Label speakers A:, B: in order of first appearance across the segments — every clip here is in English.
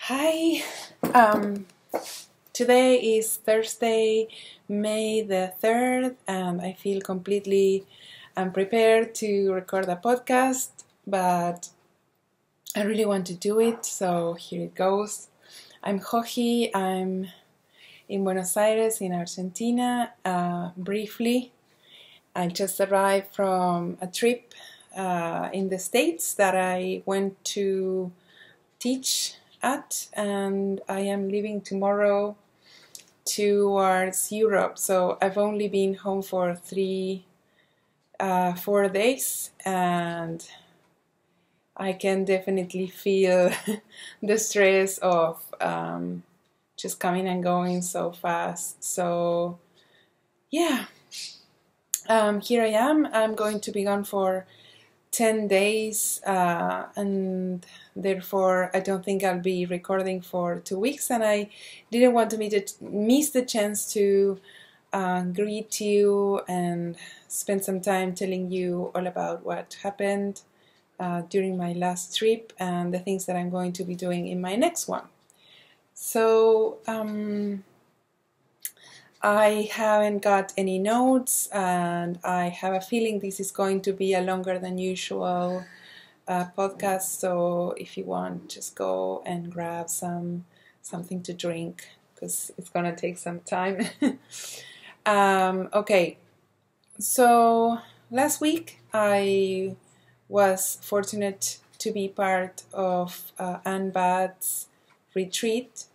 A: Hi, um, today is Thursday, May the 3rd, and I feel completely unprepared to record a podcast, but I really want to do it, so here it goes. I'm Joji, I'm in Buenos Aires in Argentina. Briefly, I just arrived from a trip in the States that I went to teach at, and I am leaving tomorrow towards Europe. So I've only been home for 4 days, and I can definitely feel the stress of just coming and going so fast. So yeah, here I am. I'm going to be gone for 10 days, and therefore I don't think I'll be recording for 2 weeks, and I didn't want to miss the chance to greet you and spend some time telling you all about what happened during my last trip and the things that I'm going to be doing in my next one. So I haven't got any notes, and I have a feeling this is going to be a longer than usual podcast. So if you want, just go and grab something to drink, because it's gonna take some time. Okay, so last week I was fortunate to be part of Anne Bad's retreat.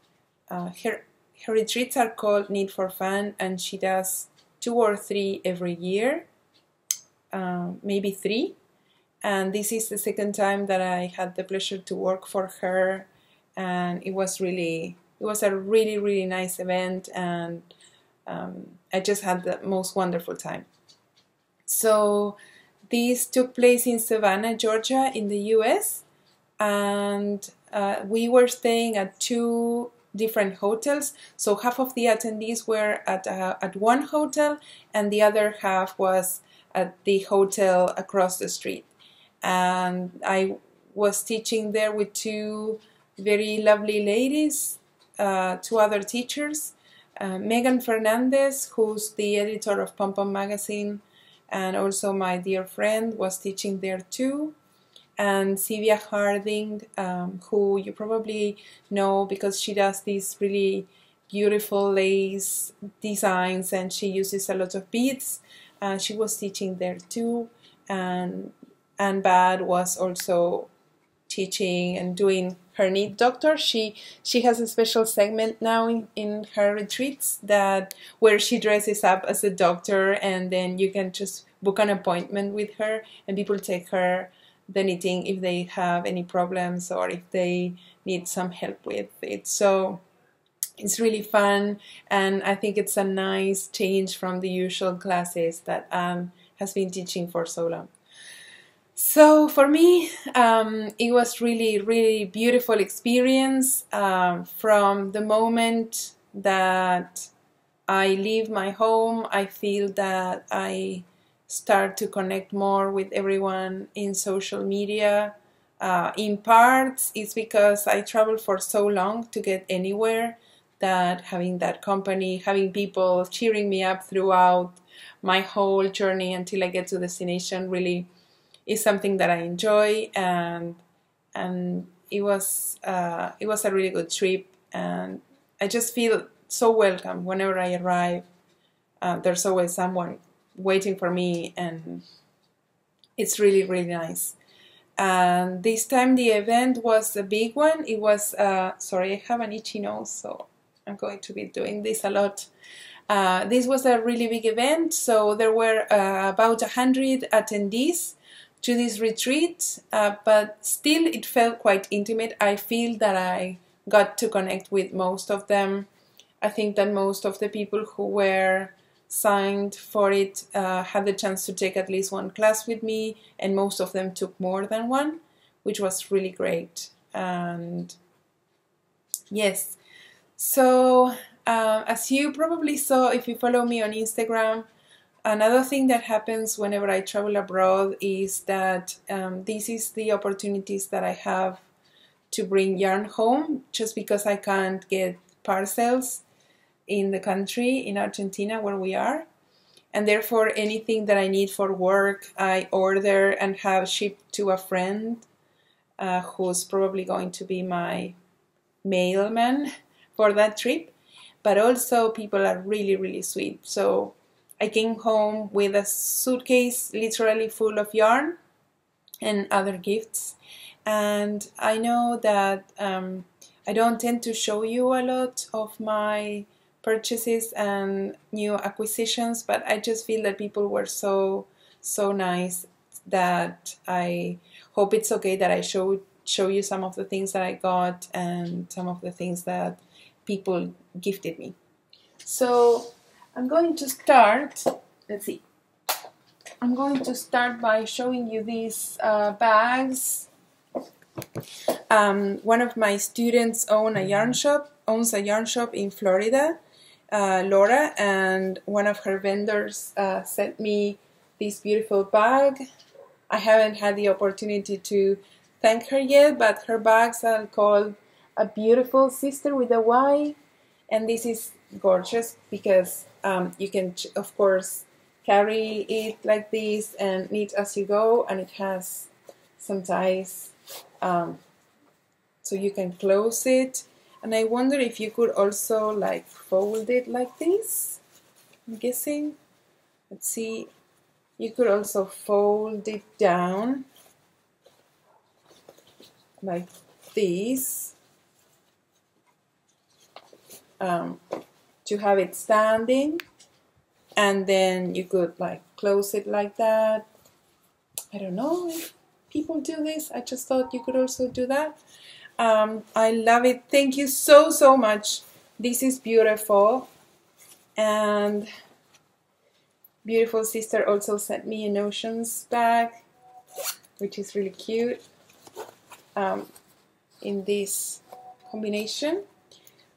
A: Her retreats are called Need for Fun, and she does 2 or 3 every year, maybe 3. And this is the second time that I had the pleasure to work for her, and it was a really nice event, and I just had the most wonderful time. So this took place in Savannah, Georgia, in the US, and we were staying at 2 different hotels. So half of the attendees were at one hotel, and the other half was at the hotel across the street. And I was teaching there with 2 very lovely ladies, 2 other teachers, Megan Fernandez, who's the editor of Pom Pom magazine, and also my dear friend was teaching there too, and Sylvia Harding, who you probably know because she does these really beautiful lace designs, and she uses a lot of beads. She was teaching there too, and Anne Bad was also teaching and doing her Need Doctor. She has a special segment now in her retreats where she dresses up as a doctor, and then you can just book an appointment with her, and people take her the knitting if they have any problems or if they need some help with it. So it's really fun, and I think it's a nice change from the usual classes that Anne has been teaching for so long. So for me, it was really beautiful experience. From the moment that I leave my home, I feel that I start to connect more with everyone in social media. In parts, it's because I traveled for so long to get anywhere that having that company, having people cheering me up throughout my whole journey until I get to destination really is something that I enjoy, and it was a really good trip, and I just feel so welcome whenever I arrive. There's always someone waiting for me, and it's really nice. And this time the event was a big one. It was sorry, I have an itchy nose, so I'm going to be doing this a lot. This was a really big event, so there were about 100 attendees to this retreat, but still it felt quite intimate. I feel that I got to connect with most of them. I think that most of the people who were signed for it had the chance to take at least one class with me, and most of them took more than one, which was really great. And yes, so as you probably saw if you follow me on Instagram, another thing that happens whenever I travel abroad is that this is the opportunities that I have to bring yarn home just because I can't get parcels in the country, in Argentina where we are. And therefore anything that I need for work I order and have shipped to a friend who's probably going to be my mailman for that trip. But also people are really, really sweet. So I came home with a suitcase literally full of yarn and other gifts. And I know that I don't tend to show you a lot of my purchases and new acquisitions, but I just feel that people were so nice that I hope it's okay that I show you some of the things that I got and some of the things that people gifted me. So I'm going to start, let's see, I'm going to start by showing you these bags. One of my students owns a yarn shop in Florida, Laura, and one of her vendors sent me this beautiful bag. I haven't had the opportunity to thank her yet, but her bags are called A Beautiful Sister with a Y, and this is gorgeous because you can, of course, carry it like this and knit as you go, and it has some ties so you can close it. And I wonder if you could also like fold it like this. I'm guessing. Let's see. You could also fold it down like this to have it standing, and then you could like close it like that. I don't know if people do this. I just thought you could also do that. I love it. Thank you so much. This is beautiful. And beautiful sister also sent me a notions bag, which is really cute, in this combination.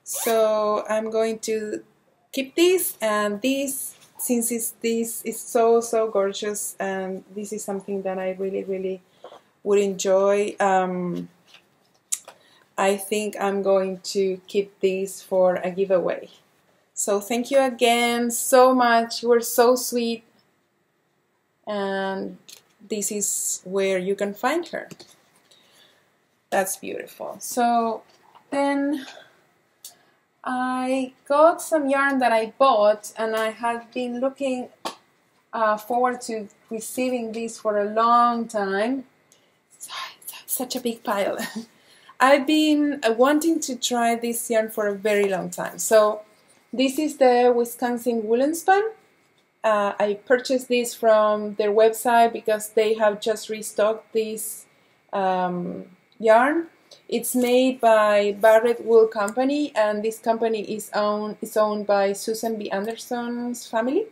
A: So I'm going to keep this, and this, since this is so gorgeous, and this is something that I really would enjoy. I think I'm going to keep this for a giveaway. So thank you again so much. You were so sweet. And this is where you can find her. That's beautiful. So then I got some yarn that I bought, and I had been looking forward to receiving this for a long time. Such a big pile. I've been wanting to try this yarn for a very long time. So this is the Wisconsin Woolen Spun. I purchased this from their website because they have just restocked this yarn. It's made by Barrett Wool Company, and this company is owned by Susan B. Anderson's family,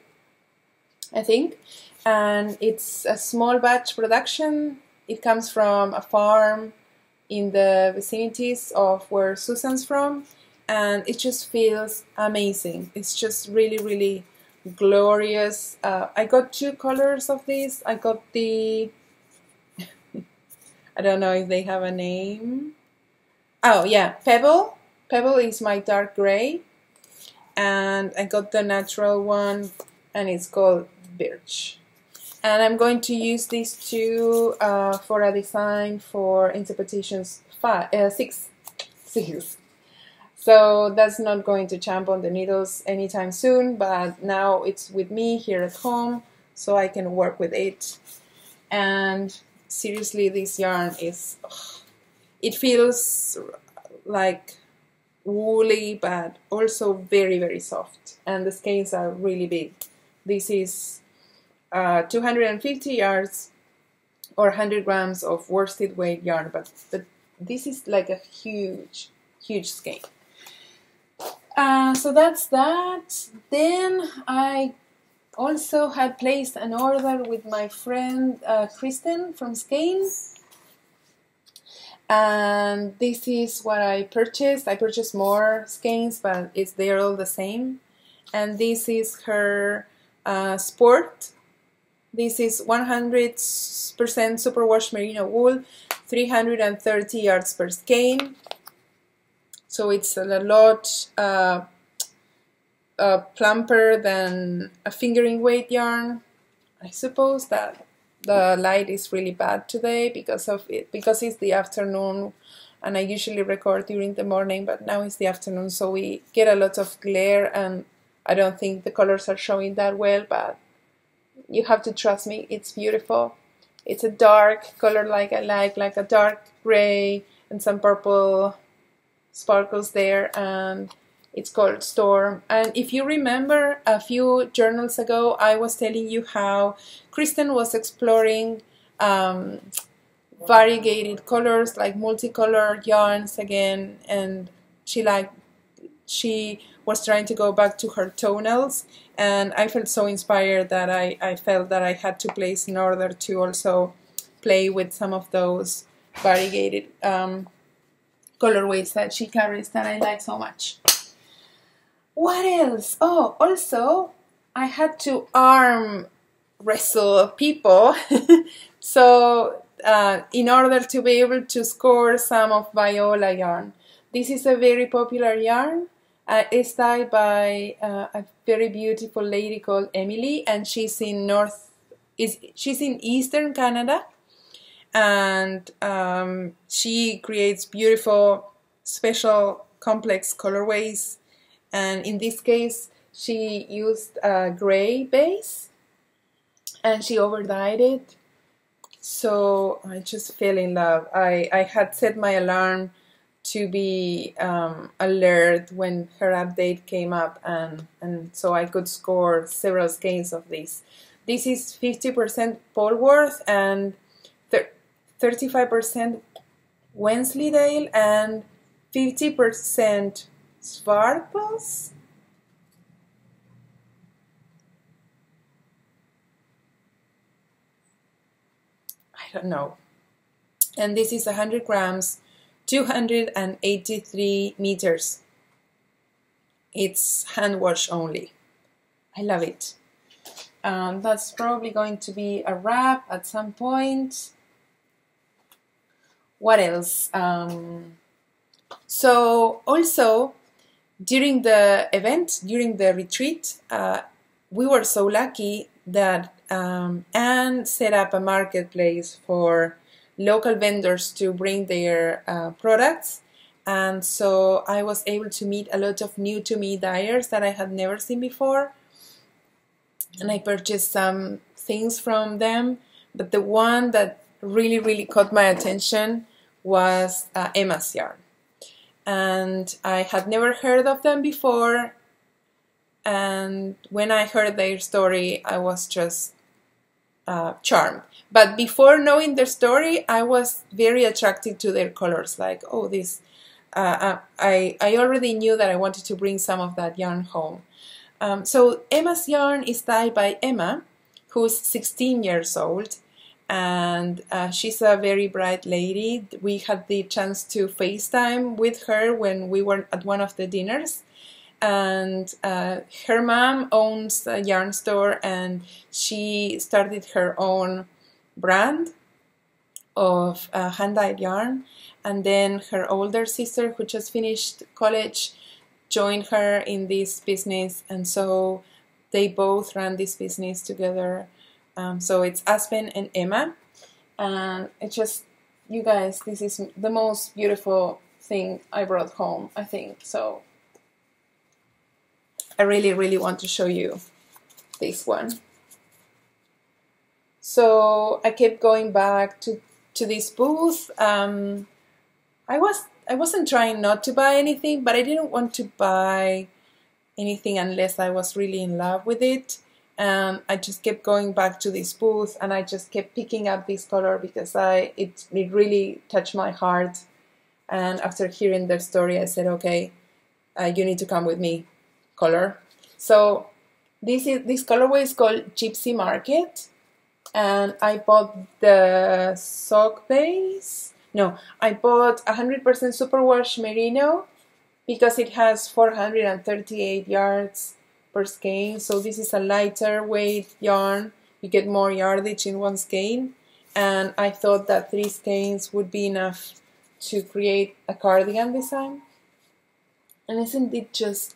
A: I think. And it's a small batch production. It comes from a farm in the vicinities of where Susan's from, and it just feels amazing. It's just really glorious. I got two colors of this. I got the I don't know if they have a name. Oh yeah, Pebble. Pebble is my dark gray, and I got the natural one, and it's called Birch. And I'm going to use these two for a design for Interpretations 6. So that's not going to champ on the needles anytime soon, but now it's with me here at home, so I can work with it. And seriously, this yarn is, it feels like woolly, but also very soft. And the skeins are really big. This is 250 yards or 100 grams of worsted weight yarn, but this is like a huge skein. So that's that. Then I also had placed an order with my friend Kristen from Skein, and this is what I purchased. I purchased more skeins, but they're all the same. And this is her sport. This is 100% superwash merino wool. 330 yards per skein. So it's a lot plumper than a fingering weight yarn. I suppose that the light is really bad today because it's the afternoon, and I usually record during the morning, but now it's the afternoon, so we get a lot of glare, and I don't think the colors are showing that well, but you have to trust me, it's beautiful. It's a dark color like I like a dark gray and some purple sparkles there, and it's called Storm. And if you remember a few journals ago, I was telling you how Kristen was exploring variegated colors, like multicolored yarns again, and she was trying to go back to her tonals, and I felt so inspired that I felt that I had to place in order to also play with some of those variegated colorways that she carries that I like so much. What else? Oh, also I had to arm wrestle people so in order to be able to score some of Viola yarn. This is a very popular yarn. It's dyed by a very beautiful lady called Emily, and she's in Eastern Canada, and she creates beautiful, special, complex colorways. And in this case, she used a gray base, and she overdyed it. So I just fell in love. I had set my alarm to be alert when her update came up, and so I could score several skeins of this. This is 50% Polworth and 35% Wensleydale and 50% Svartles. I don't know. And this is 100 grams, 283 meters. It's hand wash only. I love it. That's probably going to be a wrap at some point. What else? So also during the event, during the retreat, we were so lucky that Anne set up a marketplace for local vendors to bring their products, and so I was able to meet a lot of new to me dyers that I had never seen before, and I purchased some things from them. But the one that really caught my attention was Emma's yarn, and I had never heard of them before, and when I heard their story I was just charmed. But before knowing their story, I was very attracted to their colors, like, oh, this I already knew that I wanted to bring some of that yarn home. So Emma's yarn is dyed by Emma, who's 16 years old, and she's a very bright lady. We had the chance to FaceTime with her when we were at one of the dinners, and her mom owns a yarn store, and she started her own brand of hand-dyed yarn, and then her older sister, who just finished college, joined her in this business, and so they both ran this business together. So it's Aspen and Emma, and it's just, you guys, this is the most beautiful thing I brought home, I think. So I really want to show you this one. So I kept going back to this booth. I wasn't trying not to buy anything, but I didn't want to buy anything unless I was really in love with it. And I just kept going back to this booth, and I just kept picking up this color because it really touched my heart. And after hearing their story, I said, okay, you need to come with me, color. So this colorway is called Gypsy Market, and I bought the sock base. No, I bought 100% superwash merino because it has 438 yards per skein. So this is a lighter weight yarn. You get more yardage in one skein, and I thought that 3 skeins would be enough to create a cardigan design. And isn't it just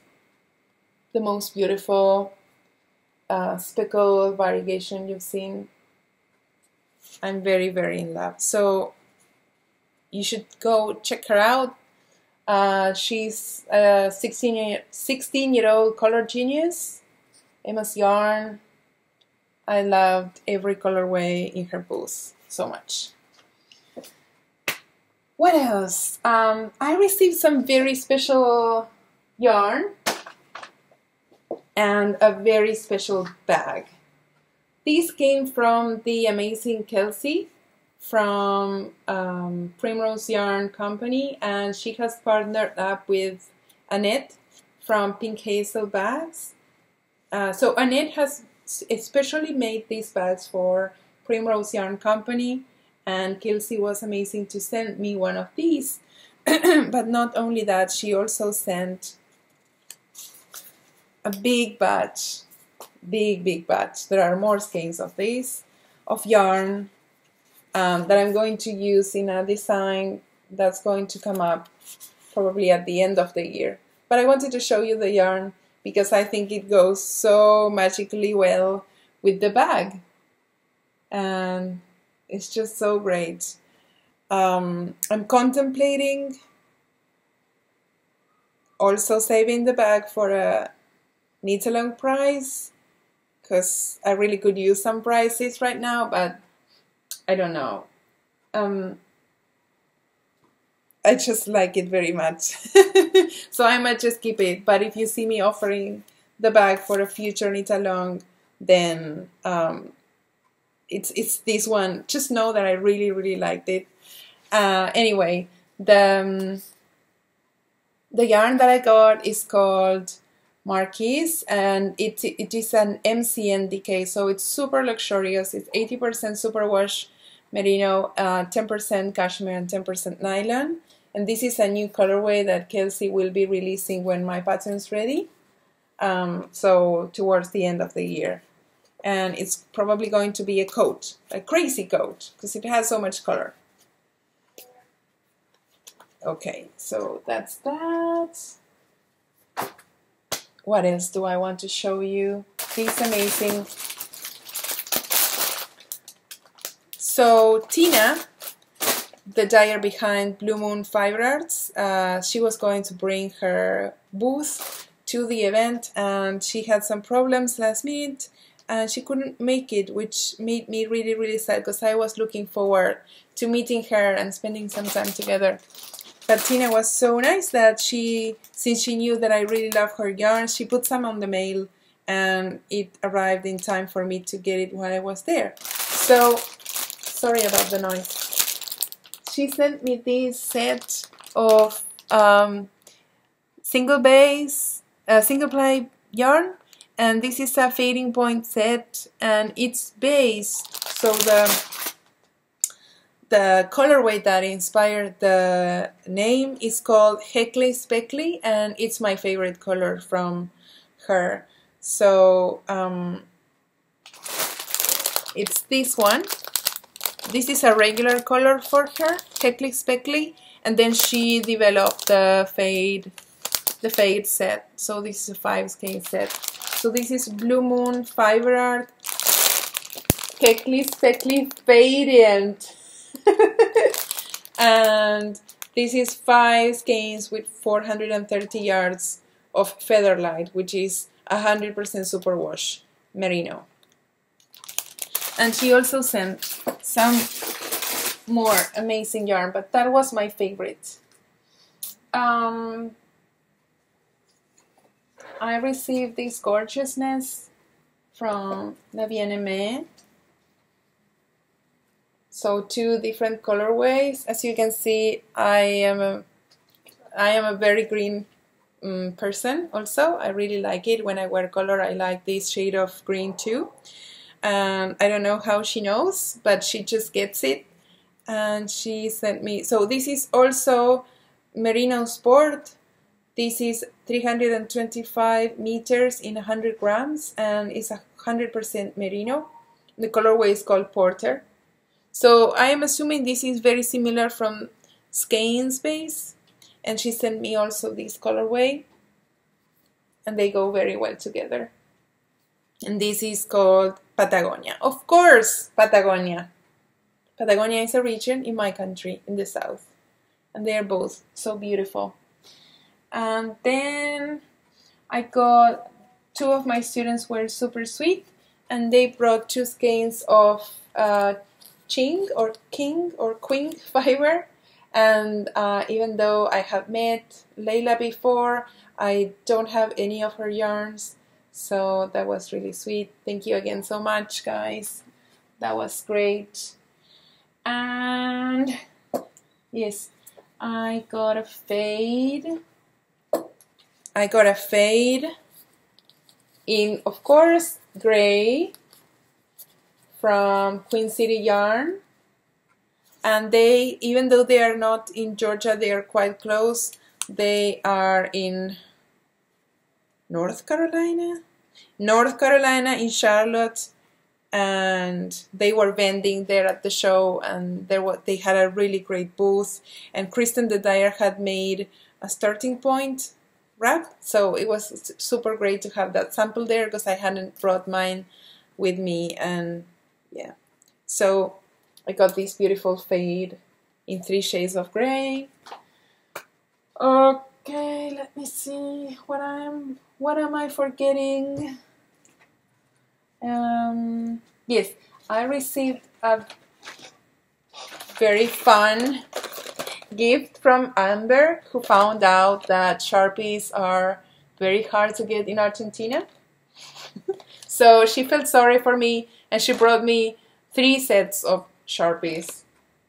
A: the most beautiful speckle variegation you've seen? I'm very, very in love. So you should go check her out. She's a 16-year-old color genius. Emma's Yarn. I loved every colorway in her booth so much. What else? I received some very special yarn and a very special bag. These came from the amazing Kelsey from Primrose Yarn Company, and she has partnered up with Annette from Pink Hazel Bags. So Annette has especially made these bags for Primrose Yarn Company, and Kelsey was amazing to send me one of these. But not only that, she also sent a big batch, big batch. There are more skeins of these, of yarn that I'm going to use in a design that's going to come up probably at the end of the year. But I wanted to show you the yarn because I think it goes so magically well with the bag. And it's just so great. I'm contemplating also saving the bag for a knit-along prize, because I really could use some prizes right now, but I don't know. I just like it very much. So I might just keep it. But if you see me offering the bag for a future knit-along, then it's this one. Just know that I really liked it. Anyway, the yarn that I got is called Marquise, and it is an MCNDK, so it's super luxurious. It's 80% superwash merino, 10% cashmere, and 10% nylon. And this is a new colorway that Kelsey will be releasing when my pattern's ready. So towards the end of the year. And it's probably going to be a coat, a crazy coat, because it has so much color. Okay, so that's that. What else do I want to show you? This amazing. So Tina, the dyer behind Blue Moon Fiber Arts, she was going to bring her booth to the event, and she had some problems last minute, and she couldn't make it, which made me really sad, because I was looking forward to meeting her and spending some time together. But Tina was so nice that since she knew that I really love her yarn, she put some on the mail, and it arrived in time for me to get it while I was there. So, sorry about the noise. She sent me this set of single ply yarn, and this is a fading point set, and it's base, so the colorway that inspired the name is called Heckly Speckly, and it's my favorite color from her. So it's this one. This is a regular color for her, Heckly Speckly, and then she developed the fade set. So this is a 5 skein set. So this is Blue Moon Fiber Art Heckly Speckly Fadient. And this is 5 skeins with 430 yards of Featherlight, which is 100% superwash merino. And she also sent some more amazing yarn, but that was my favorite. I received this gorgeousness from La Bien-Aimée. So 2 different colorways. As you can see, I am a very green person also. I really like it. When I wear color, I like this shade of green too. I don't know how she knows, but she just gets it. And she sent me, so this is also Merino Sport. This is 325 meters in 100 grams, and it's 100% merino. The colorway is called Porter. So I am assuming this is very similar from Skeins base, and she sent me also this colorway, and they go very well together. And this is called Patagonia. Of course, Patagonia. Patagonia is a region in my country, in the south, and they are both so beautiful. And then I got, two of my students were super sweet, and they brought 2 skeins of king or queen fiber. And even though I have met Layla before, I don't have any of her yarns, so that was really sweet. Thank you again so much, guys. That was great. And yes, I got a fade. In, of course, gray from Queen City Yarn. And they, even though they are not in Georgia, they are quite close. They are in North Carolina in Charlotte, and they were vending there at the show, and they had a really great booth, and Kristen the dyer had made a starting point wrap, so it was super great to have that sample there because I hadn't brought mine with me. And yeah, so I got this beautiful fade in 3 shades of gray. Okay, let me see what am I forgetting? Yes, I received a very fun gift from Amber, who found out that Sharpies are very hard to get in Argentina. So she felt sorry for me, and she brought me 3 sets of Sharpies,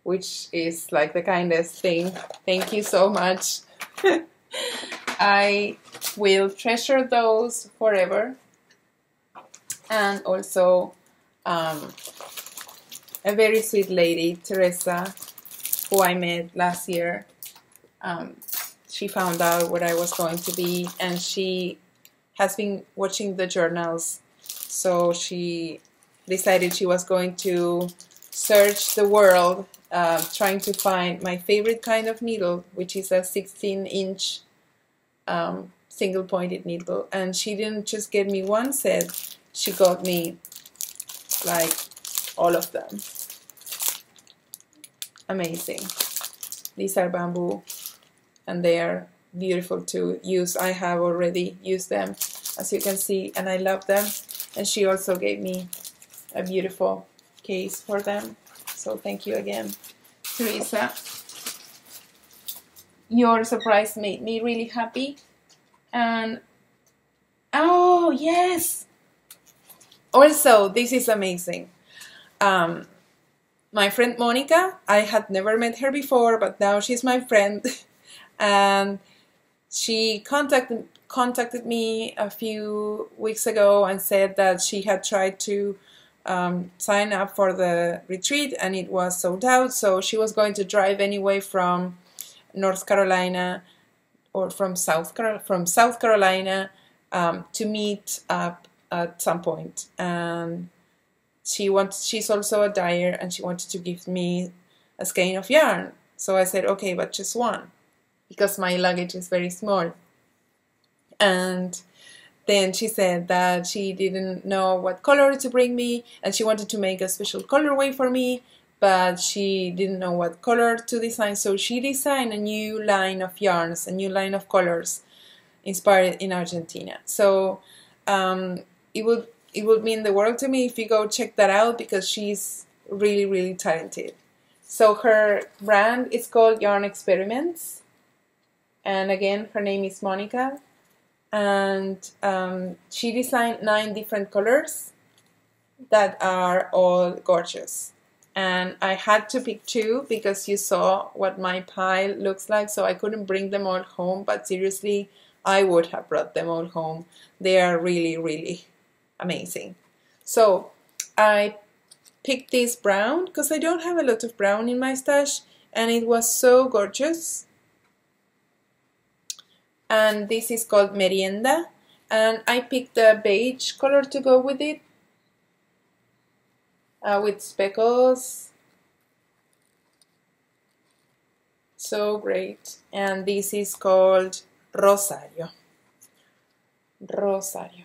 A: which is like the kindest thing. Thank you so much. I will treasure those forever. And also a very sweet lady, Teresa, who I met last year. She found out where I was going to be, and she has been watching the journals, so she decided she was going to search the world trying to find my favorite kind of needle, which is a 16-inch single pointed needle. And she didn't just get me 1 set, she got me like all of them. Amazing. These are bamboo, and they are beautiful to use. I have already used them, as you can see, and I love them. And she also gave me a beautiful case for them. So thank you again, Teresa. Your surprise made me really happy. And oh yes, also this is amazing. My friend Monica, I had never met her before, but now she's my friend. And she contacted me a few weeks ago and said that she had tried to sign up for the retreat and it was sold out, so she was going to drive anyway from North Carolina or from South Carolina to meet up at some point. And she's also a dyer, and she wanted to give me a skein of yarn. So I said, okay, but just 1, because my luggage is very small. And then she said that she didn't know what color to bring me, and she wanted to make a special colorway for me, but she didn't know what color to design. So she designed a new line of yarns, a new line of colors inspired in Argentina. So it would mean the world to me if you go check that out, because she's really, really talented. So her brand is called Yarn Experiments, and again, her name is Monica. And she designed 9 different colors that are all gorgeous. And I had to pick 2 because you saw what my pile looks like, so I couldn't bring them all home, but seriously, I would have brought them all home. They are really, really amazing. So I picked this brown because I don't have a lot of brown in my stash, and it was so gorgeous. And this is called Merienda, and I picked a beige color to go with it, with speckles, So great. And this is called Rosario. Rosario.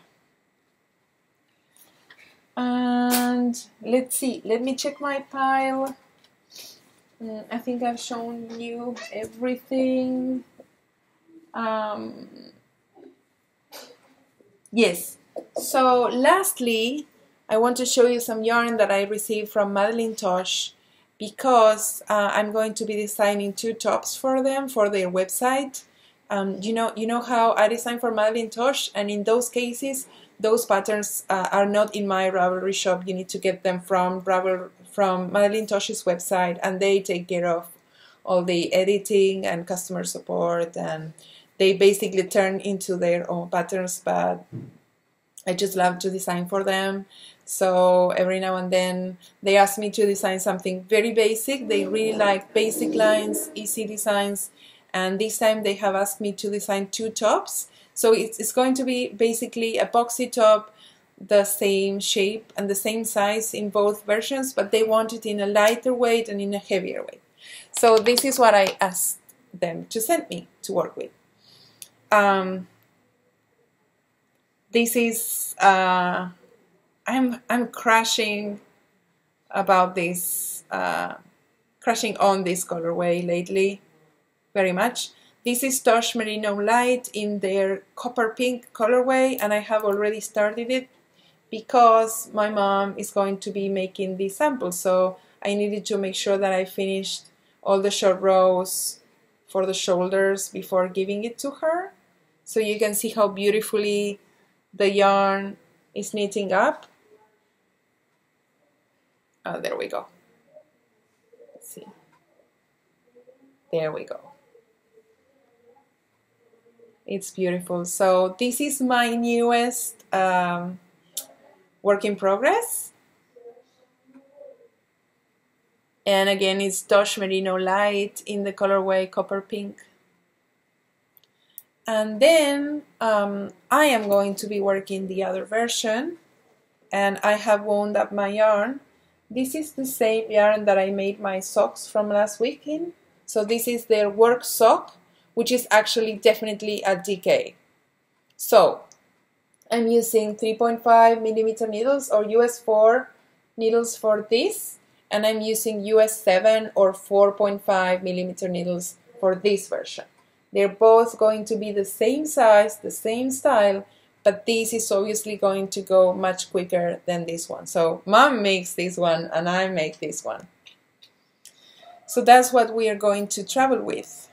A: And let's see, let me check my pile. I think I've shown you everything. Yes, so lastly, I want to show you some yarn that I received from Madeline Tosh, because I'm going to be designing 2 tops for them for their website. You know how I design for Madeline Tosh, and in those cases, those patterns are not in my Ravelry shop. You need to get them from Madeline Tosh's website, and they take care of all the editing and customer support, and they basically turn into their own patterns, but I just love to design for them. So every now and then they ask me to design something very basic. They really like basic lines, easy designs, and this time they have asked me to design 2 tops. So it's going to be basically a boxy top, the same shape and the same size in both versions, but they want it in a lighter weight and in a heavier weight. So this is what I asked them to send me to work with. This is I'm crashing about this, crashing on this colorway lately very much. This is Tosh Merino Light in their copper pink colorway, and I have already started it because my mom is going to be making these samples, so I needed to make sure that I finished all the short rows for the shoulders before giving it to her. So you can see how beautifully the yarn is knitting up. Oh, there we go. Let's see. There we go. It's beautiful. So this is my newest work in progress. And again, it's Tosh Merino Light in the colorway Copper Pink. And then I am going to be working the other version, and I have wound up my yarn. This is the same yarn that I made my socks from last week in. So this is their work sock, which is actually definitely a DK. So I'm using 3.5 millimeter needles or US 4 needles for this, and I'm using US 7 or 4.5 millimeter needles for this version. They're both going to be the same size, the same style, but this is obviously going to go much quicker than this one. So Mom makes this one and I make this one. So that's what we are going to travel with.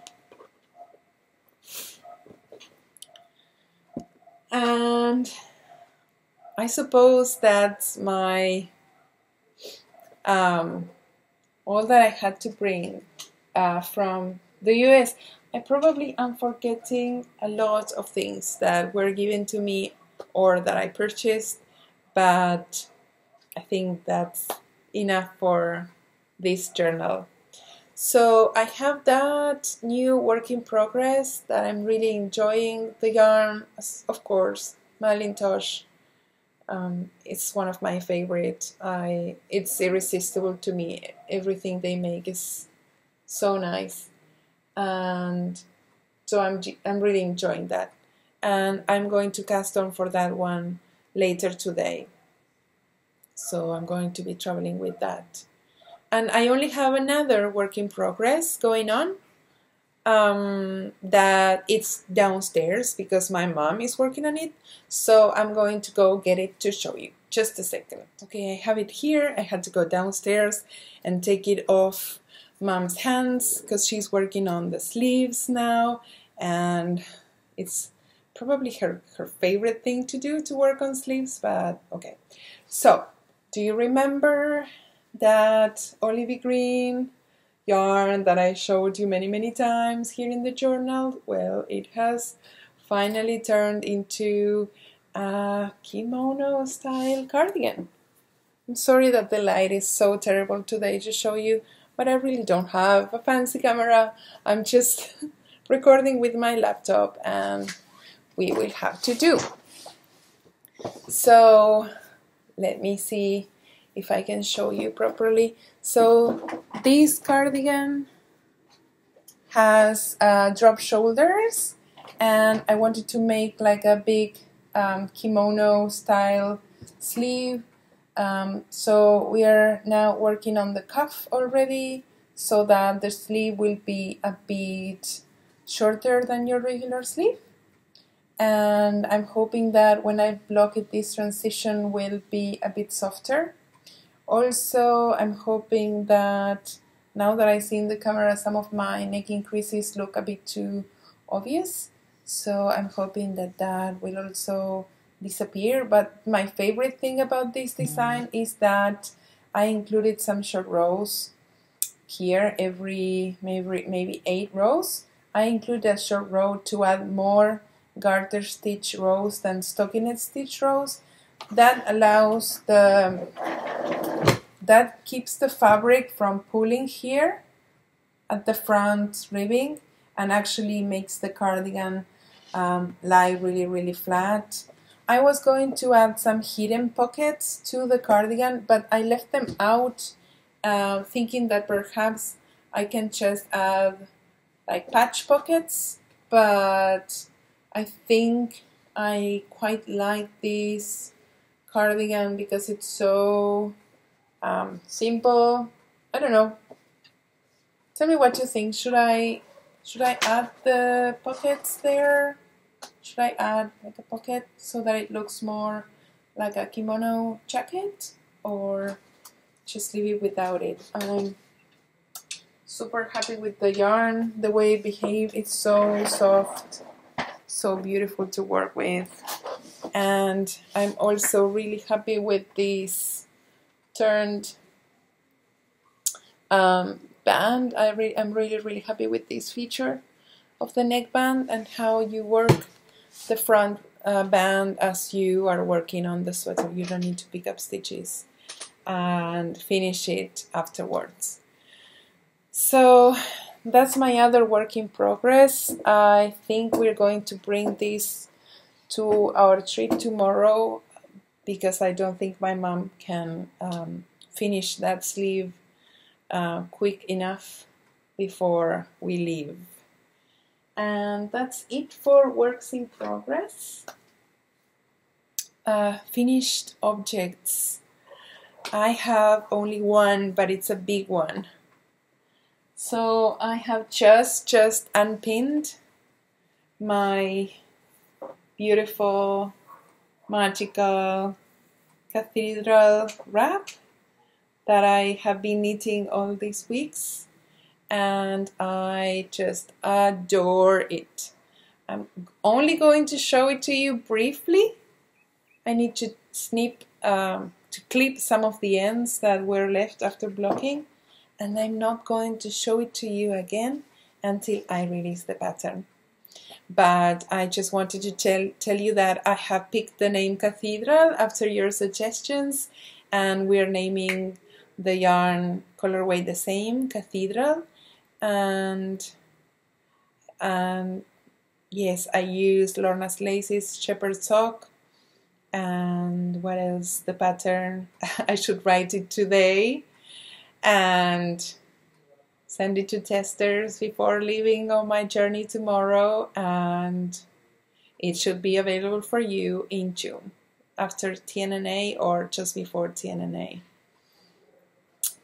A: And I suppose that's my all that I had to bring from the US. I probably am forgetting a lot of things that were given to me or that I purchased, but I think that's enough for this journal. So I have that new work in progress that I'm really enjoying. The yarn, of course, Madeline Tosh. It's one of my favorites. It's irresistible to me. Everything they make is so nice, and so I'm really enjoying that. And I'm going to cast on for that one later today. So I'm going to be traveling with that. And I only have another work in progress going on. That it's downstairs because my mom is working on it, so I'm going to go get it to show you. Just a second. Okay, I have it here. I had to go downstairs and take it off Mom's hands because she's working on the sleeves now, and it's probably her favorite thing to do, to work on sleeves, but okay. So, do you remember that olivey green yarn that I showed you many times here in the journal? Well, it has finally turned into a kimono style cardigan. I'm sorry that the light is so terrible today to show you, but I really don't have a fancy camera. I'm just recording with my laptop, and we will have to do. So let me see if I can show you properly. So this cardigan has drop shoulders, and I wanted to make like a big kimono style sleeve. So we are now working on the cuff already, so that the sleeve will be a bit shorter than your regular sleeve. And I'm hoping that when I block it, this transition will be a bit softer. Also, I'm hoping that now that I see in the camera, some of my neck increases look a bit too obvious. So I'm hoping that that will also disappear. But my favorite thing about this design is that I included some short rows here, every maybe 8 rows. I include a short row to add more garter stitch rows than stockinette stitch rows. That allows that keeps the fabric from pulling here at the front ribbing, and actually makes the cardigan lie really flat. I was going to add some hidden pockets to the cardigan, but I left them out, thinking that perhaps I can just add like patch pockets, but I think I quite like this cardigan because it's so simple. I don't know. Tell me what you think. Should I add the pockets there? Should I add like a pocket so that it looks more like a kimono jacket, or just leave it without it? I'm super happy with the yarn, the way it behaved. It's so soft, so beautiful to work with. And I'm also really happy with this turned band. I'm really happy with this feature of the neckband and how you work the front band as you are working on the sweater. You don't need to pick up stitches and finish it afterwards. So that's my other work in progress. I think we're going to bring this to our trip tomorrow, because I don't think my mom can finish that sleeve quick enough before we leave. And that's it for works in progress. Finished objects. I have only one, but it's a big one. So I have just unpinned my beautiful magical cathedral wrap that I have been knitting all these weeks, and I just adore it. I'm only going to show it to you briefly. I need to to clip some of the ends that were left after blocking, and I'm not going to show it to you again until I release the pattern. But I just wanted to tell you that I have picked the name Cathedral after your suggestions, and we're naming the yarn colorway the same, Cathedral. And yes, I used Lorna's Laces Shepherd Sock. And what else? The pattern. I should write it today and send it to testers before leaving on my journey tomorrow, and it should be available for you in June, after TNNA or just before TNNA.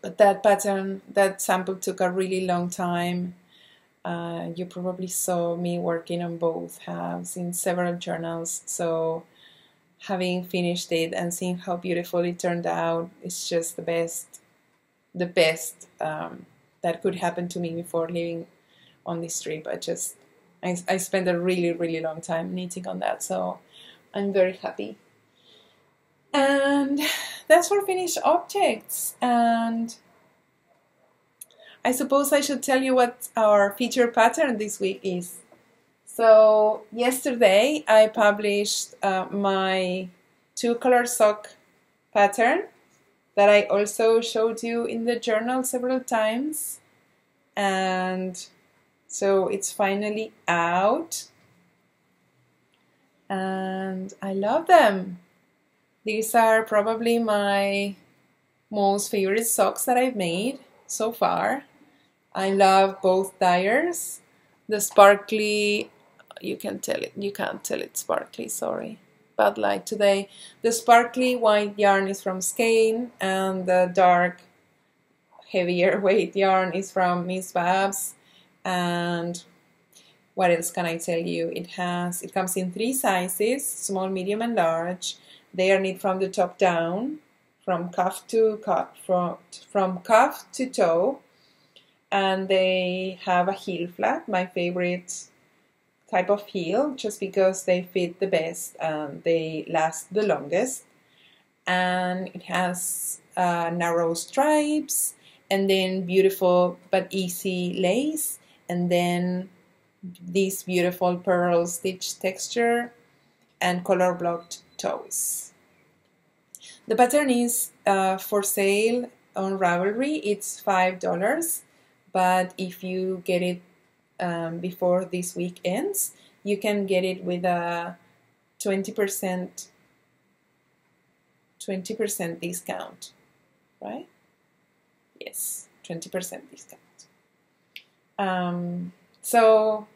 A: But that pattern, that sample took a really long time. You probably saw me working on both halves in several journals, so having finished it and seeing how beautiful it turned out is just the best that could happen to me before leaving on this trip. I spent a really long time knitting on that, so I'm very happy. And that's for finished objects. And I suppose I should tell you what our feature pattern this week is. So yesterday I published my 2-color sock pattern that I also showed you in the journal several times, and so it's finally out, and I love them. These are probably my most favorite socks that I've made so far, I love both dyers. The sparkly, you can't tell it's sparkly, sorry. But like today, the sparkly white yarn is from Skein, and the dark, heavier weight yarn is from Miss Babs. And what else can I tell you? It comes in 3 sizes, small, medium, and large. They are knit from the top down, from cuff to toe, and they have a heel flap, my favorite type of heel, just because they fit the best and they last the longest. And it has narrow stripes, and then beautiful but easy lace, and then this beautiful pearl stitch texture and color blocked toes. The pattern is for sale on Ravelry. It's $5, but if you get it before this week ends, you can get it with a 20% discount, right? Yes, 20% discount. So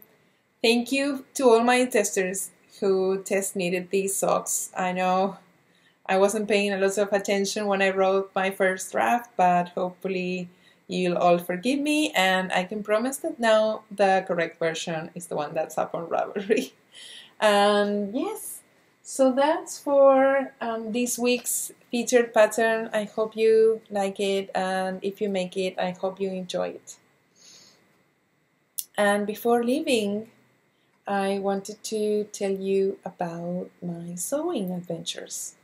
A: thank you to all my testers who test knitted these socks. I know I wasn't paying a lot of attention when I wrote my first draft, but hopefully you'll all forgive me, and I can promise that now the correct version is the one that's up on Ravelry. And yes, so that's for this week's featured pattern. I hope you like it, and if you make it, I hope you enjoy it. And before leaving, I wanted to tell you about my sewing adventures.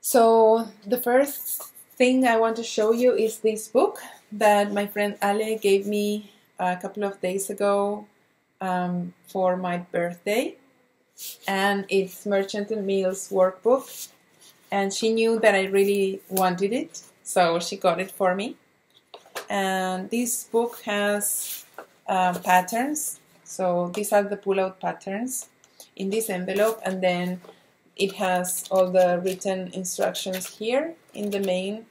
A: So the first thing I want to show you is this book that my friend Ale gave me a couple of days ago for my birthday, and it's Merchant and Mills Workbook, and she knew that I really wanted it, so she got it for me. And this book has patterns, so these are the pull-out patterns in this envelope, and then it has all the written instructions here in the main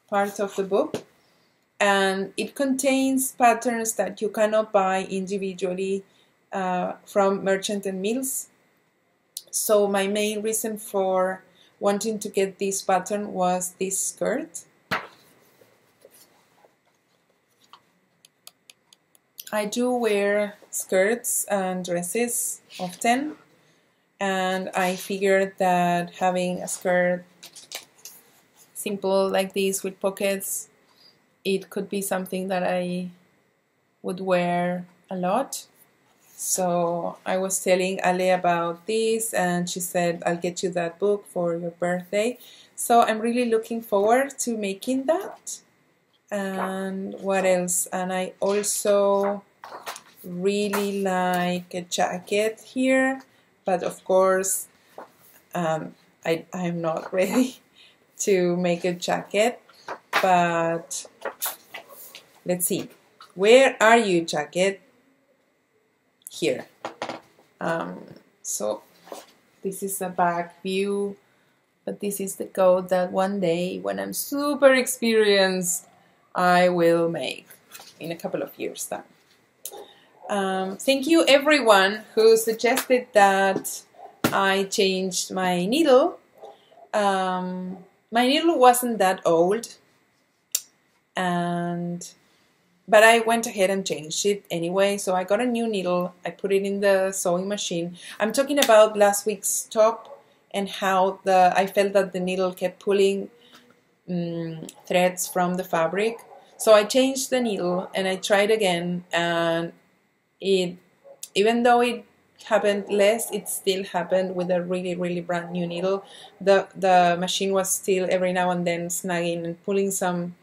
A: part of the book, and it contains patterns that you cannot buy individually from Merchant and Mills. So my main reason for wanting to get this pattern was this skirt. I do wear skirts and dresses often, and I figured that having a skirt simple like this with pockets, it could be something that I would wear a lot. So I was telling Ale about this, and she said, I'll get you that book for your birthday. So I'm really looking forward to making that. And what else? And I also really like a jacket here, but of course I'm not ready to make a jacket. But let's see, where are you, jacket? Here. So this is a back view, but this is the coat that one day when I'm super experienced I will make in a couple of years time. Thank you everyone who suggested that I changed my needle. My needle wasn't that old, but I went ahead and changed it anyway. So I got a new needle. I put it in the sewing machine. I'm talking about last week's top and how I felt that the needle kept pulling threads from the fabric. So I changed the needle and I tried again, and even though it happened less, it still happened with a really brand new needle. The machine was still every now and then snagging and pulling some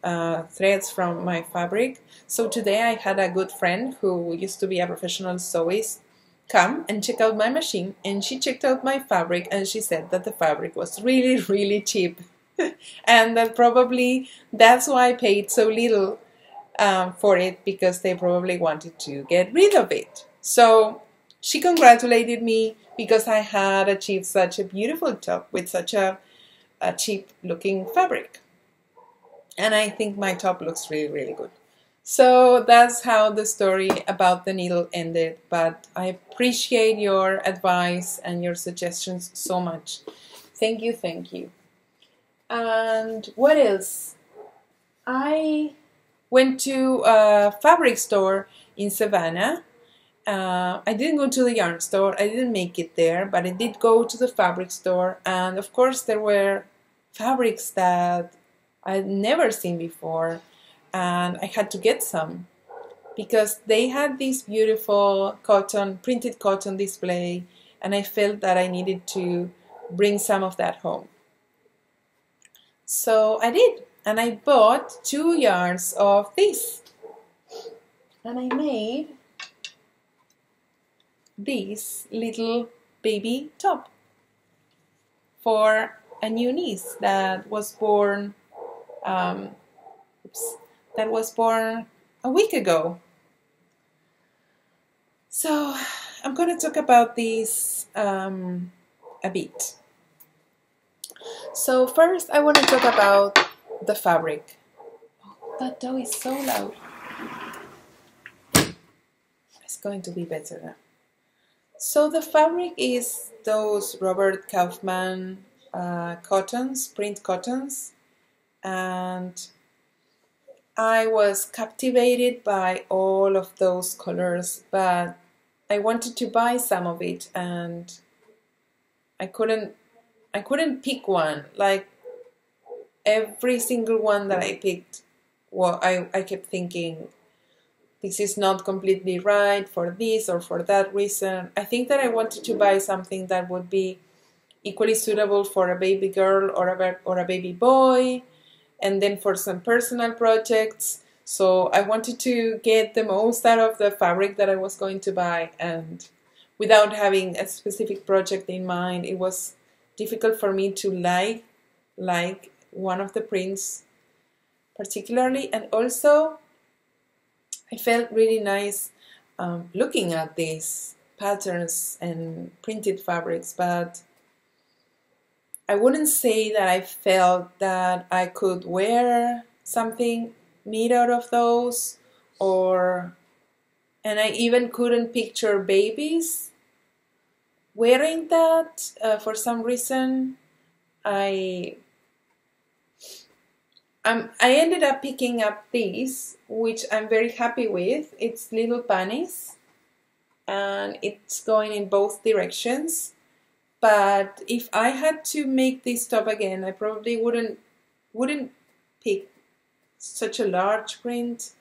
A: threads from my fabric. So today I had a good friend who used to be a professional sewist come and check out my machine, and she checked out my fabric, and she said that the fabric was really cheap and that probably that's why I paid so little for it, because they probably wanted to get rid of it. So she congratulated me because I had achieved such a beautiful top with such a cheap looking fabric. and I think my top looks really, really good. So that's how the story about the needle ended, but I appreciate your advice and your suggestions so much. Thank you, thank you. And what else? I went to a fabric store in Savannah. I didn't go to the yarn store, I didn't make it there, but I did go to the fabric store, and of course there were fabrics that I'd never seen before, and I had to get some because they had this beautiful cotton, printed cotton display, and I felt that I needed to bring some of that home. So I did, and I bought 2 yards of this, and I made this little baby top for a new niece that was born a week ago. So I'm going to talk about this a bit. So first I want to talk about the fabric. Oh, that dough is so loud. It's going to be better now. So the fabric is those Robert Kaufman cottons, print cottons, and I was captivated by all of those colors, but I wanted to buy some of it and I couldn't pick one. Like every single one that I picked, well, I kept thinking, this is not completely right for this or for that reason. I think that I wanted to buy something that would be equally suitable for a baby girl or a baby boy, and then for some personal projects. So I wanted to get the most out of the fabric that I was going to buy, and without having a specific project in mind, it was difficult for me to like one of the prints particularly, and also I felt really nice looking at these patterns and printed fabrics, but I wouldn't say that I felt that I could wear something made out of those, and I even couldn't picture babies wearing that. For some reason, I ended up picking up these, which I'm very happy with. It's little panties, and it's going in both directions. But if I had to make this top again, I probably wouldn't pick such a large print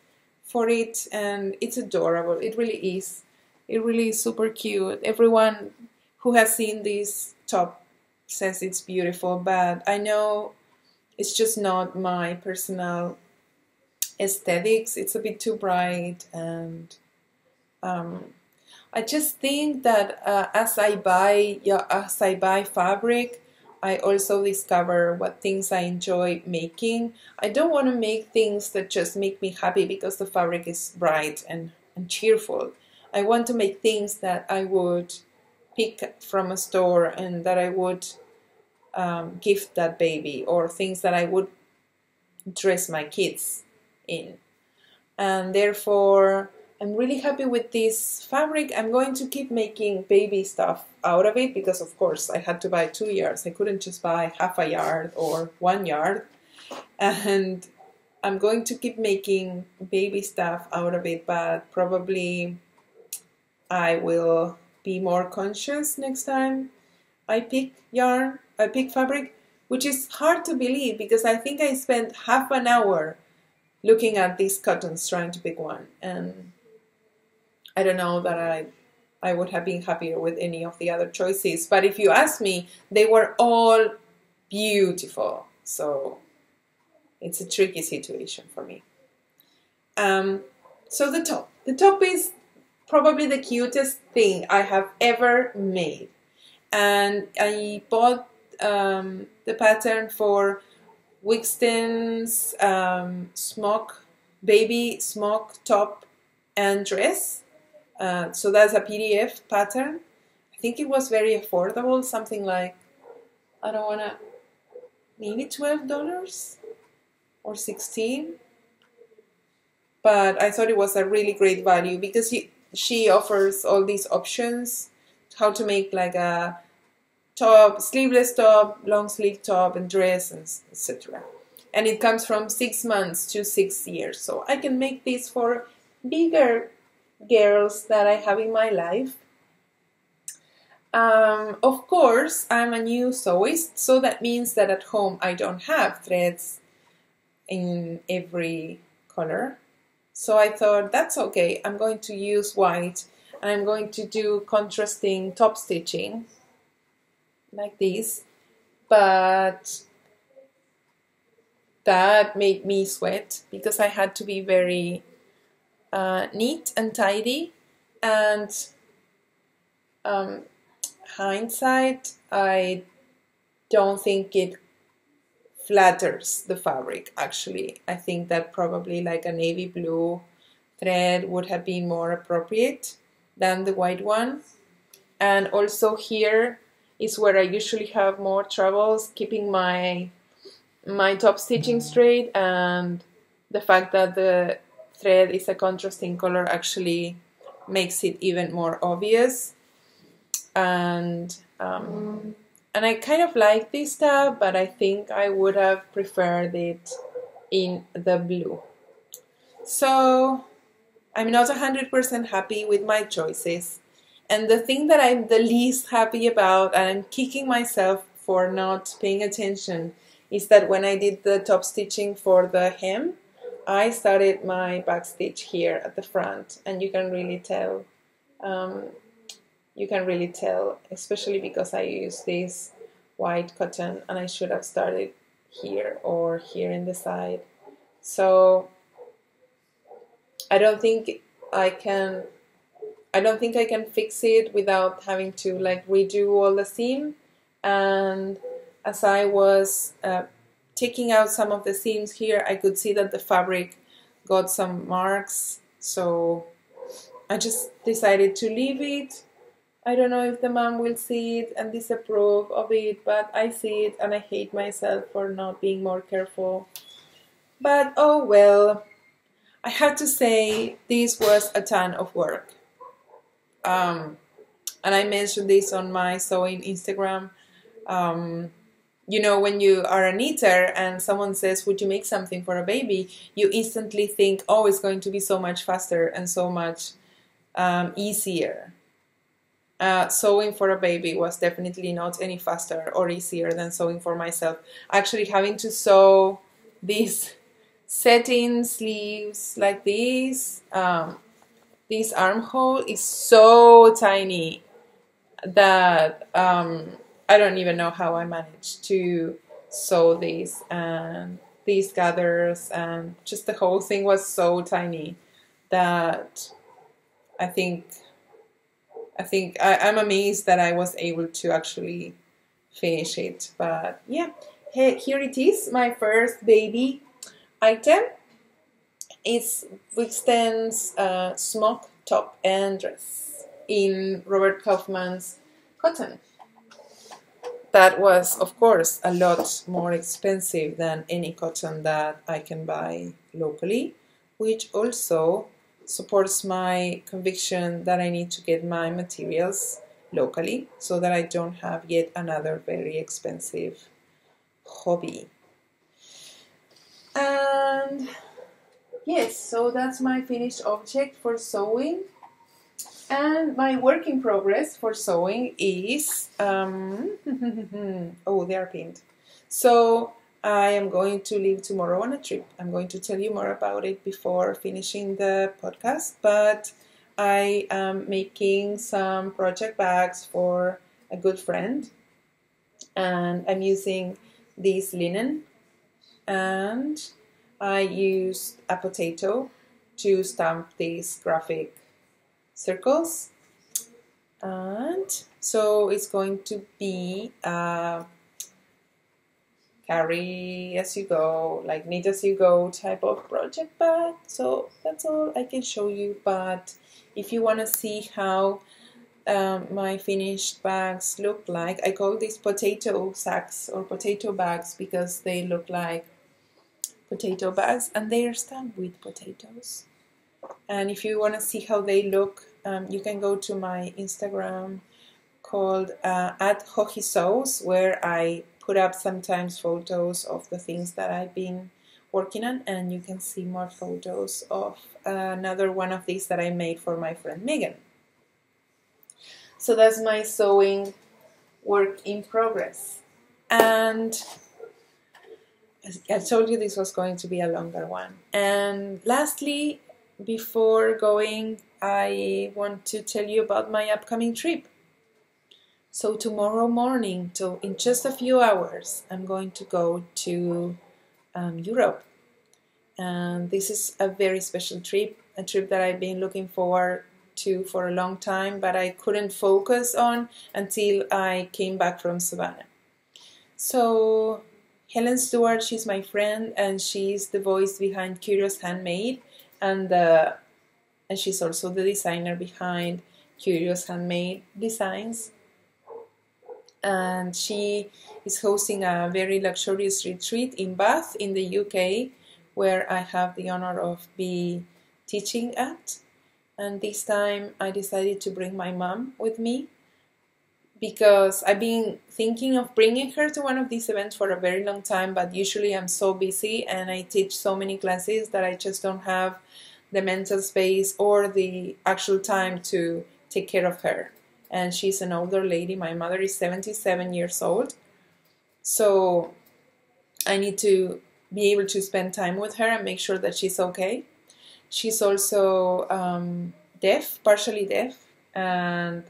A: for it, and it's adorable. It really is. It really is super cute. Everyone who has seen this top says it's beautiful, but I know it's just not my personal aesthetics. It's a bit too bright, and I just think that as I buy fabric, I also discover what things I enjoy making. I don't want to make things that just make me happy because the fabric is bright and cheerful. I want to make things that I would pick from a store and that I would gift that baby, or things that I would dress my kids in. And therefore, I'm really happy with this fabric. I'm going to keep making baby stuff out of it because, of course, I had to buy 2 yards. I couldn't just buy half a yard or 1 yard. And I'm going to keep making baby stuff out of it, but probably I will be more conscious next time I pick fabric, which is hard to believe because I think I spent half an hour looking at these cottons trying to pick one, and I don't know that I would have been happier with any of the other choices. But if you ask me, they were all beautiful. So it's a tricky situation for me. So the top is probably the cutest thing I have ever made. And I bought the pattern for Wixton's baby smock top and dress. So that's a PDF pattern. I think it was very affordable, something like, maybe $12. or 16, but I thought it was a really great value because she offers all these options, how to make like a top, sleeveless top, long sleeve top, and dress, and etc. And it comes from 6 months to 6 years, so I can make this for bigger girls that I have in my life. Of course, I'm a new sewist, so that means that at home I don't have threads in every color. So I thought, that's okay, I'm going to use white, and I'm going to do contrasting top stitching, like this. But that made me sweat, because I had to be very neat and tidy, and hindsight, I don't think it flatters the fabric. Actually, I think that probably like a navy blue thread would have been more appropriate than the white one. And also here is where I usually have more troubles keeping my top stitching straight, and the fact that the thread is a contrasting color actually makes it even more obvious. And I kind of like this tab, but I think I would have preferred it in the blue. So I'm not 100% happy with my choices. And the thing that I'm the least happy about, and I'm kicking myself for not paying attention, is that when I did the top stitching for the hem, I started my back stitch here at the front, and you can really tell. Especially because I use this white cotton, and I should have started here or here in the side. So I don't think I can fix it without having to like redo all the seam. And as I was taking out some of the seams here, I could see that the fabric got some marks, so I just decided to leave it. I don't know if the mom will see it and disapprove of it, but I see it and I hate myself for not being more careful. But oh well, I have to say this was a ton of work. And I mentioned this on my sewing Instagram. You know, when you are a knitter and someone says, would you make something for a baby? You instantly think, oh, it's going to be so much faster and so much easier. Sewing for a baby was definitely not any faster or easier than sewing for myself. Actually, having to sew these satin sleeves like this armhole is so tiny that I don't even know how I managed to sew these and these gathers, and just the whole thing was so tiny that I'm amazed that I was able to actually finish it. But yeah, here it is, my first baby item. It's Wixten's smock top and dress in Robert Kaufman's cotton. That was, of course, a lot more expensive than any cotton that I can buy locally, which also supports my conviction that I need to get my materials locally so that I don't have yet another very expensive hobby. And yes, so that's my finished object for sewing. And my work in progress for sewing is, oh, they are pinned. So I am going to leave tomorrow on a trip. I'm going to tell you more about it before finishing the podcast, but I am making some project bags for a good friend, and I'm using this linen, and I used a potato to stamp these graphic circles. And so it's going to be a carry as you go, like knit as you go type of project bag. So that's all I can show you. But if you want to see how my finished bags look like, I call these potato sacks or potato bags because they look like potato bags, and they are stamped with potatoes. And if you want to see how they look, you can go to my Instagram called @hojisews, where I put up sometimes photos of the things that I've been working on, and you can see more photos of another one of these that I made for my friend Megan. So that's my sewing work in progress. And I told you this was going to be a longer one. And lastly, before going, I want to tell you about my upcoming trip. So tomorrow morning, in just a few hours, I'm going to go to Europe. And this is a very special trip, a trip that I've been looking forward to for a long time, but I couldn't focus on until I came back from Savannah. So Helen Stewart, she's my friend, and she's the voice behind Curious Handmade, and she's also the designer behind Curious Handmade Designs. And she is hosting a very luxurious retreat in Bath in the UK, where I have the honor of being teaching at. And this time I decided to bring my mom with me, because I've been thinking of bringing her to one of these events for a very long time, but usually I'm so busy and I teach so many classes that I just don't have the mental space or the actual time to take care of her. And she's an older lady. My mother is 77 years old. So I need to be able to spend time with her and make sure that she's okay. She's also deaf, partially deaf, and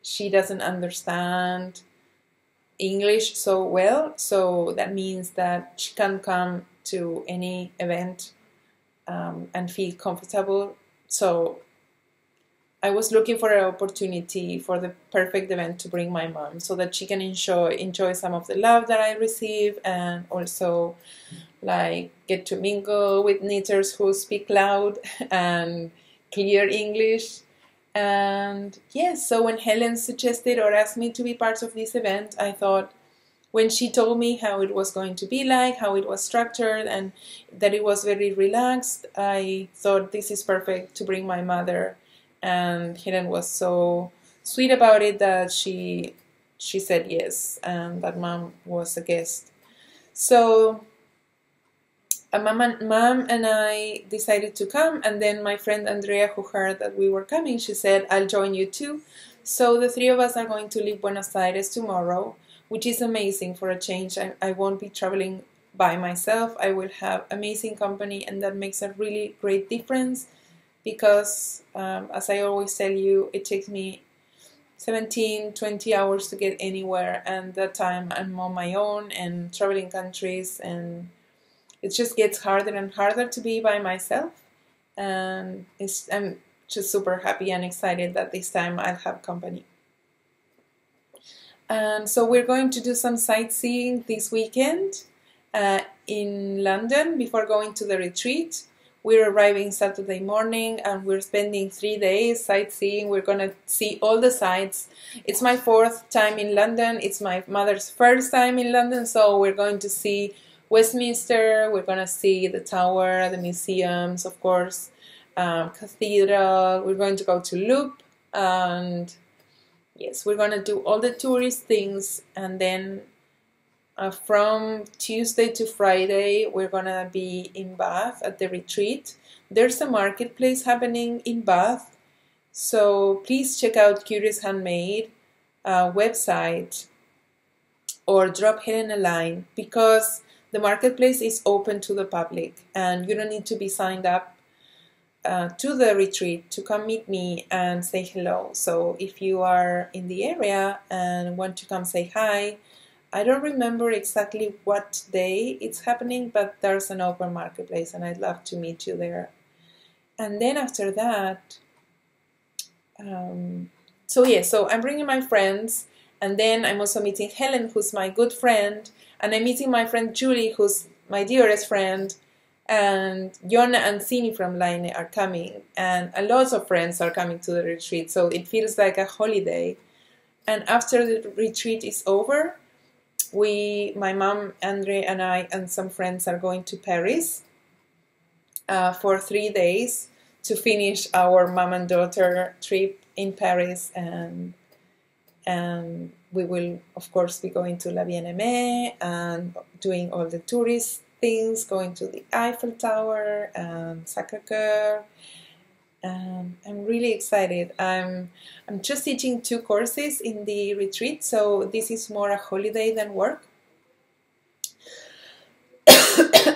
A: she doesn't understand English so well. So that means that she can't come to any event and feel comfortable. So I was looking for an opportunity for the perfect event to bring my mom, so that she can enjoy some of the love that I receive, and also like get to mingle with knitters who speak loud and clear English. And yes, so when Helen suggested or asked me to be part of this event, I thought, when she told me how it was going to be like, how it was structured, and that it was very relaxed, I thought this is perfect to bring my mother. And Helen was so sweet about it that she said yes, and that mom was a guest. So mom and I decided to come, and then my friend Andrea, who heard that we were coming, she said, I'll join you too. So the three of us are going to leave Buenos Aires tomorrow, which is amazing for a change. I won't be traveling by myself. I will have amazing company, and that makes a really great difference, because as I always tell you, it takes me 17-20 hours to get anywhere, and that time I'm on my own and traveling countries, and it just gets harder and harder to be by myself. And I'm just super happy and excited that this time I'll have company. And so we're going to do some sightseeing this weekend in London before going to the retreat. We're arriving Saturday morning, and we're spending 3 days sightseeing. We're going to see all the sites. It's my 4th time in London. It's my mother's 1st time in London. So we're going to see Westminster. We're going to see the Tower, the museums, of course, Cathedral. We're going to go to Louvre. And yes, we're going to do all the tourist things. And then from Tuesday to Friday, we're going to be in Bath at the retreat. There's a marketplace happening in Bath, so please check out Curious Handmade website, or drop Helen a line, because the marketplace is open to the public and you don't need to be signed up to the retreat to come meet me and say hello. So if you are in the area and want to come say hi, I don't remember exactly what day it's happening, but there's an open marketplace and I'd love to meet you there. And then after that, so I'm bringing my friends, and then I'm also meeting Helen, who's my good friend, and I'm meeting my friend Julie, who's my dearest friend, and Jonna and Sini from Line are coming, and a lot of friends are coming to the retreat, so it feels like a holiday. And after the retreat is over, my mom, Andre, and I, and some friends are going to Paris for 3 days to finish our mom and daughter trip in Paris, and we will, of course, be going to La Bien-Aimée and doing all the tourist things, going to the Eiffel Tower and Sacré-Cœur. I'm really excited. I'm just teaching 2 courses in the retreat, so this is more a holiday than work.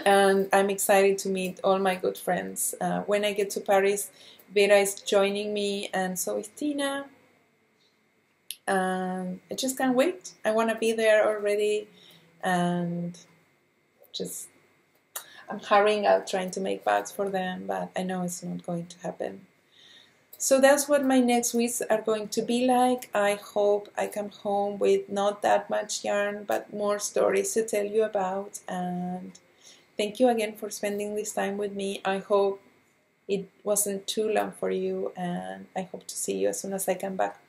A: And I'm excited to meet all my good friends. When I get to Paris, Vera is joining me, and so is Tina. I just can't wait. I want to be there already, and I'm hurrying out trying to make bags for them, but I know it's not going to happen. So that's what my next weeks are going to be like. I hope I come home with not that much yarn, but more stories to tell you about. And thank you again for spending this time with me. I hope it wasn't too long for you, and I hope to see you as soon as I come back.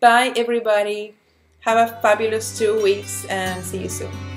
A: Bye, everybody. Have a fabulous 2 weeks, and see you soon.